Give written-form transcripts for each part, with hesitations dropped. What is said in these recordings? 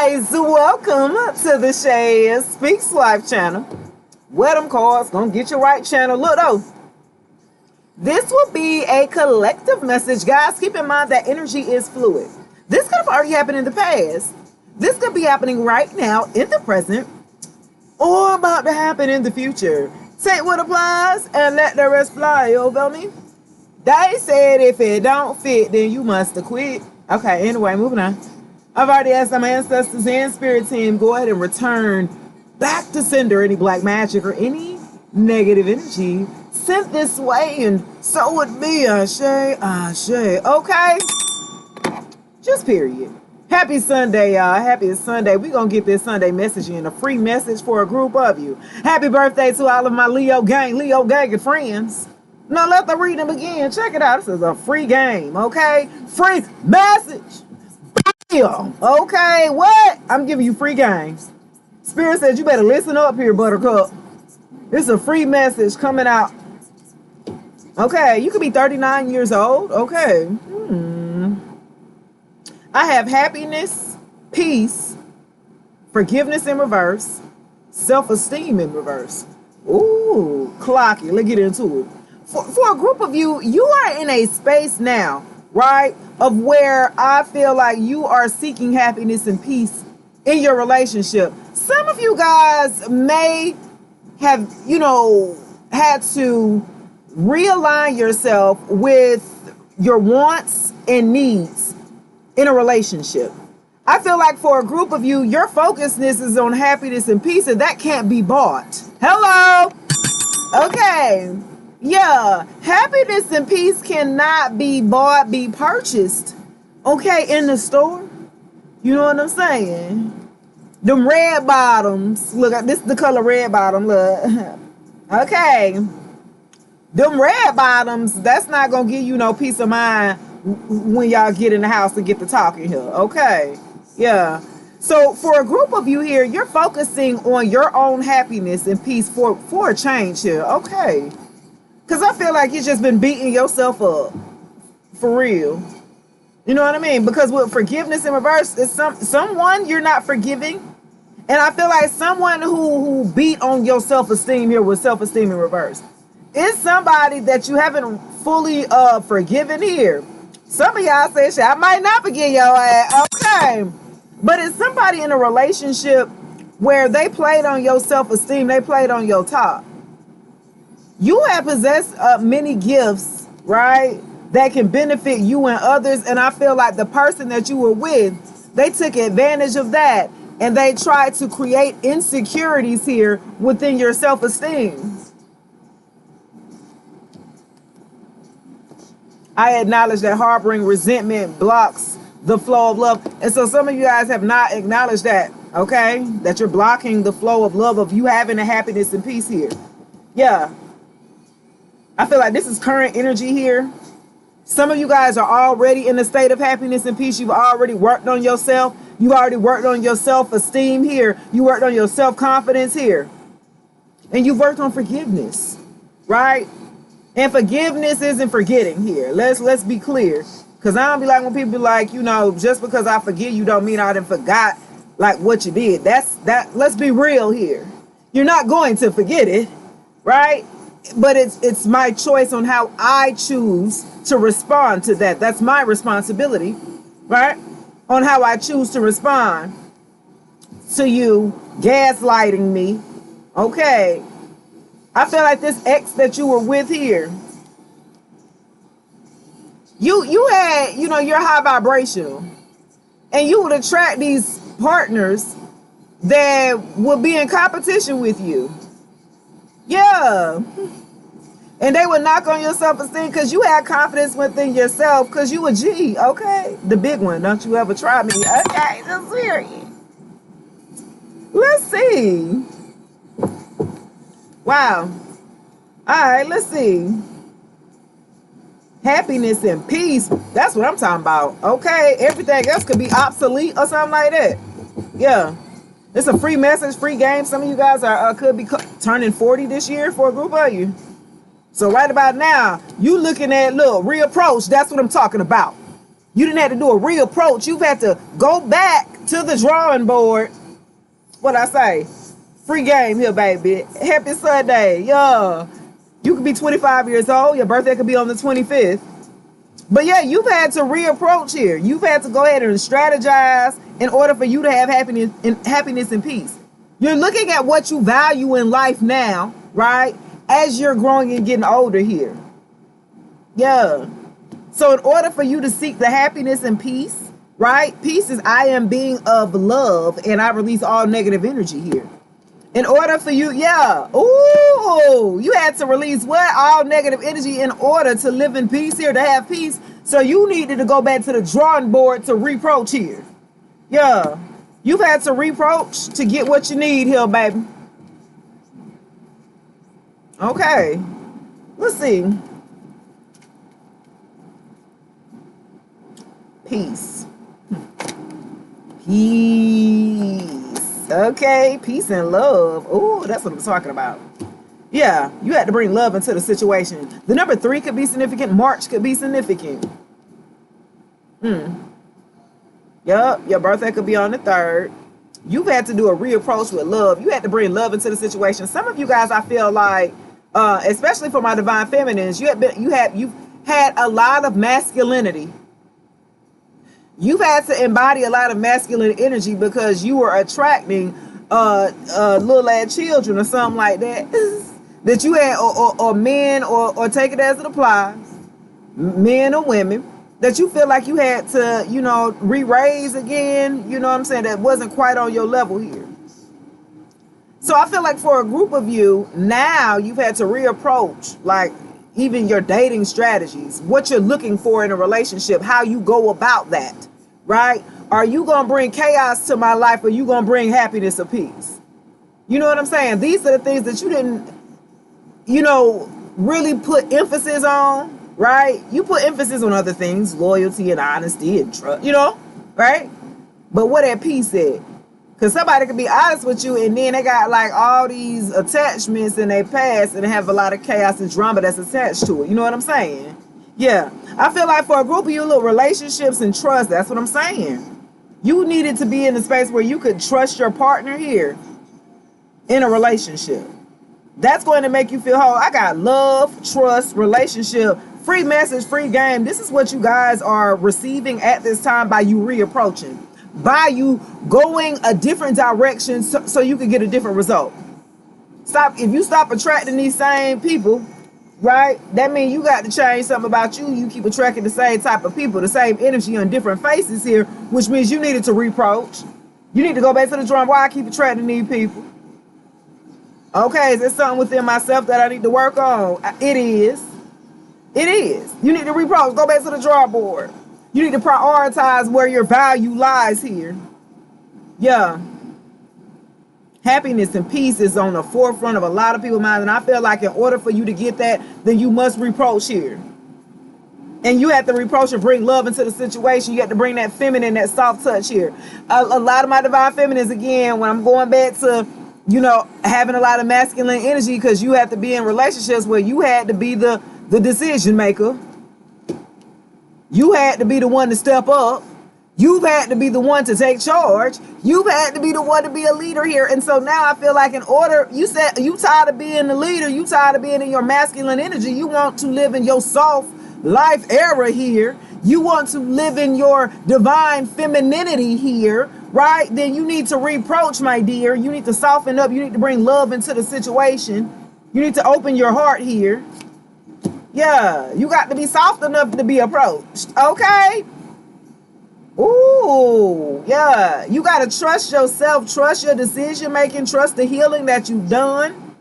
guys, welcome to the Shay Speaks Life channel. Where them cards gonna get you right channel. Look though, this will be a collective message, guys. Keep in mind that energy is fluid. This could have already happened in the past. This could be happening right now in the present, or about to happen in the future. Take what applies and let the rest fly. You feel me? They said if it don't fit, then you must have quit. Okay, anyway, moving on. I've already asked my ancestors and spirit team, go ahead and return back to sender any black magic or any negative energy sent this way, and so would be Shay. Okay? Just period. Happy Sunday, y'all. Happy Sunday. We're going to get this Sunday message in, a free message for a group of you. Happy birthday to all of my Leo gang and friends. Now let the reading begin. Check it out. This is a free game, okay? Free message. Okay, what? I'm giving you free games. Spirit says you better listen up here, Buttercup. This is a free message coming out. Okay, you could be 39 years old. Okay. I have happiness, peace, forgiveness in reverse, self-esteem in reverse. Ooh, clocky. Let's get into it. For a group of you, you are in a space now, right, of where I feel like you are seeking happiness and peace in your relationship. Some of you guys may have, had to realign yourself with your wants and needs in a relationship. I feel like for a group of you, your focusedness is on happiness and peace, and that can't be bought. Hello? Okay. Yeah, happiness and peace cannot be bought, be purchased, okay, in the store. You know what I'm saying? Them red bottoms, look, this is the color red bottom, look. Okay, them red bottoms, that's not gonna give you no peace of mind when y'all get in the house and get to talking here, okay? Yeah, so for a group of you here, you're focusing on your own happiness and peace for a change here, okay? Because I feel like you've just been beating yourself up. For real. You know what I mean? Because with forgiveness in reverse, it's someone you're not forgiving. And I feel like someone who beat on your self-esteem here with self-esteem in reverse. It's somebody that you haven't fully forgiven here. Some of y'all say, shit, I might not forgive your ass. Okay. But it's somebody in a relationship where they played on your self-esteem. They played on your top. You have possessed many gifts, right, that can benefit you and others. And I feel like the person that you were with, they took advantage of that. And they tried to create insecurities here within your self-esteem. I acknowledge that harboring resentment blocks the flow of love. And so some of you guys have not acknowledged that, okay, that you're blocking the flow of love of you having a happiness and peace here. Yeah. I feel like this is current energy here. Some of you guys are already in a state of happiness and peace. You've already worked on yourself. You already worked on your self-esteem here. You worked on your self-confidence here. And you've worked on forgiveness, right? And forgiveness isn't forgetting here. Let's be clear. Because I don't be like when people be like, just because I forgive you don't mean I didn't forgot like what you did. Let's be real here. You're not going to forget it, right? But it's my choice on how I choose to respond to that. That's my responsibility, right? On how I choose to respond to you gaslighting me. Okay. I feel like this ex that you were with here, you had, you're high vibrational. And you would attract these partners that would be in competition with you. Yeah. And they would knock on your self-esteem because you had confidence within yourself because you a G, okay? The big one. Don't you ever try me. Okay, just serious. Let's see. Wow. All right, let's see. Happiness and peace. That's what I'm talking about. Okay, everything else could be obsolete or something like that. Yeah. It's a free message, free game. Some of you guys could be turning 40 this year for a group of you. So right about now, you looking at, look, reapproach. That's what I'm talking about. You didn't have to do a reapproach. You've had to go back to the drawing board. What I say? Free game here, baby. Happy Sunday. Yeah. You could be 25 years old. Your birthday could be on the 25th. But yeah, you've had to reapproach here. You've had to go ahead and strategize in order for you to have happiness and peace. You're looking at what you value in life now, right? As you're growing and getting older here. Yeah. So in order for you to seek the happiness and peace, right? Peace is I am being of love and I release all negative energy here. In order for you, yeah. Ooh, you had to release what? All negative energy in order to live in peace here, to have peace. So you needed to go back to the drawing board to reproach here. Yeah. You've had to reproach to get what you need here, baby. Okay. Let's see. Peace. Peace. Okay, peace and love. Oh, that's what I'm talking about. Yeah, you had to bring love into the situation. The number 3 could be significant. March could be significant. Yup, your birthday could be on the 3rd. You've had to do a reapproach with love. You had to bring love into the situation. Some of you guys, I feel like, especially for my divine feminines, you've had a lot of masculinity. You've had to embody a lot of masculine energy because you were attracting little ass children or something like that. That you had, or men, or take it as it applies, men or women, that you feel like you had to, you know, re-raise again, you know what I'm saying, that wasn't quite on your level here. So I feel like for a group of you, now you've had to reapproach, like, even your dating strategies, what you're looking for in a relationship, how you go about that, right? Are you going to bring chaos to my life, or you going to bring happiness or peace? You know what I'm saying? These are the things that you didn't, you know, really put emphasis on, right? You put emphasis on other things, loyalty and honesty and trust, you know, right? But what that peace said? Because somebody can be honest with you and then they got like all these attachments in their past and they have a lot of chaos and drama that's attached to it. You know what I'm saying? Yeah. I feel like for a group of you, little relationships and trust, that's what I'm saying. You needed to be in a space where you could trust your partner here in a relationship. That's going to make you feel whole. I got love, trust, relationship, free message, free game. This is what you guys are receiving at this time by you reapproaching. By you going a different direction so you can get a different result. If you stop attracting these same people, right, that means you got to change something about you. You keep attracting the same type of people, the same energy on different faces here, which means you needed to reapproach. You need to go back to the drawing board. Why I keep attracting these people? Okay, is there something within myself that I need to work on? It is. It is. You need to reapproach. Go back to the drawing board. You need to prioritize where your value lies here. Yeah. Happiness and peace is on the forefront of a lot of people's minds. And I feel like in order for you to get that, then you must reproach here. And you have to reproach and bring love into the situation. You have to bring that feminine, that soft touch here. A lot of my divine feminines, again, when I'm going back to, you know, having a lot of masculine energy, because you have to be in relationships where you had to be the decision maker. You had to be the one to step up. You've had to be the one to take charge. You've had to be the one to be a leader here. And so now I feel like in order, you said you tired of being the leader, you tired of being in your masculine energy, you want to live in your soft life era here. You want to live in your divine femininity here, right? Then you need to reproach, my dear. You need to soften up. You need to bring love into the situation. You need to open your heart here. Yeah, you got to be soft enough to be approached, okay? Ooh, yeah. You got to trust yourself, trust your decision making, trust the healing that you've done,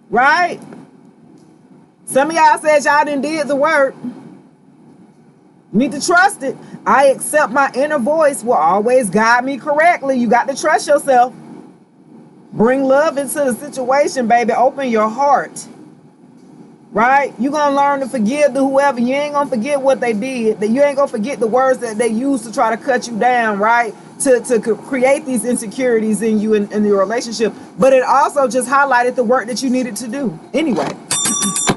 right? Some of y'all said y'all done did the work. You need to trust it. I accept my inner voice will always guide me correctly. You got to trust yourself. Bring love into the situation, baby. Open your heart. Right? You're going to learn to forgive whoever. You ain't going to forget what they did. That you ain't going to forget the words that they used to try to cut you down, right? To create these insecurities in you in your relationship. But it also just highlighted the work that you needed to do. Anyway.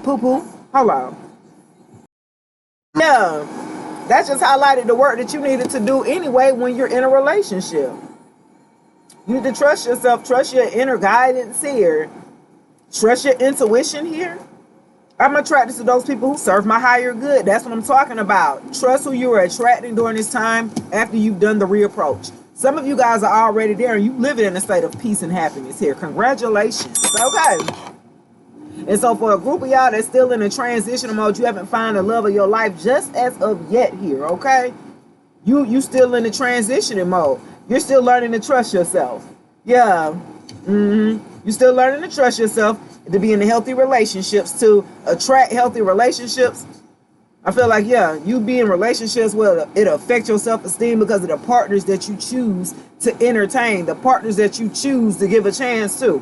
Poo-poo. Hello. Yeah. That just highlighted the work that you needed to do anyway when you're in a relationship. You need to trust yourself, trust your inner guidance here, trust your intuition here. I'm attracted to those people who serve my higher good. That's what I'm talking about. Trust who you are attracting during this time after you've done the reapproach. Some of you guys are already there and you live in a state of peace and happiness here. Congratulations. Okay. And so for a group of y'all that's still in a transitional mode, you haven't found the love of your life just as of yet here, okay? You still in the transitioning mode. You're still learning to trust yourself. Yeah. You're still learning to trust yourself, to be in healthy relationships, to attract healthy relationships. I feel like, yeah, you be in relationships where it'll affect your self-esteem because of the partners that you choose to entertain, the partners that you choose to give a chance to.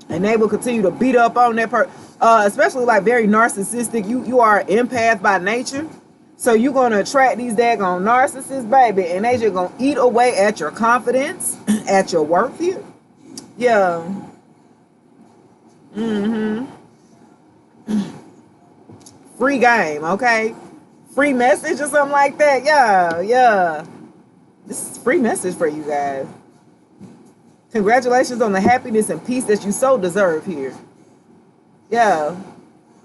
And they will continue to beat up on that part, especially like very narcissistic. You are an empath by nature. So you're going to attract these daggone narcissists, baby, and they just going to eat away at your confidence, at your worth here. Yeah. Free game, okay? Free message or something like that. Yeah. This is free message for you guys. Congratulations on the happiness and peace that you so deserve here. Yeah.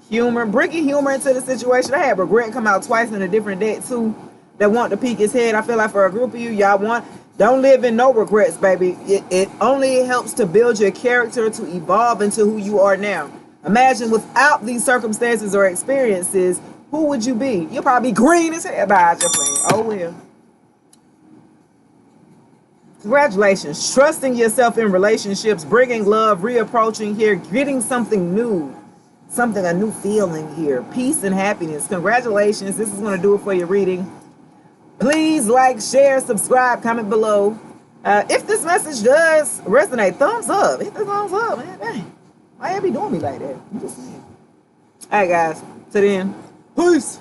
Humor. Bringing humor into the situation. I had regret come out twice in a different deck too. That want to peek his head. I feel like for a group of you, y'all don't live in no regrets, baby. It only helps to build your character to evolve into who you are now. Imagine without these circumstances or experiences, who would you be? You'll probably be green as hell. Nah, just playing. Oh well. Congratulations. Trusting yourself in relationships, bringing love, reapproaching here, getting something new, a new feeling here. Peace and happiness. Congratulations. This is going to do it for your reading. Please like, share, subscribe, comment below. If this message does resonate, thumbs up. Hit the thumbs up, man. Dang. Why you be doing me like that? I'm just saying. All right, guys. Till then, peace.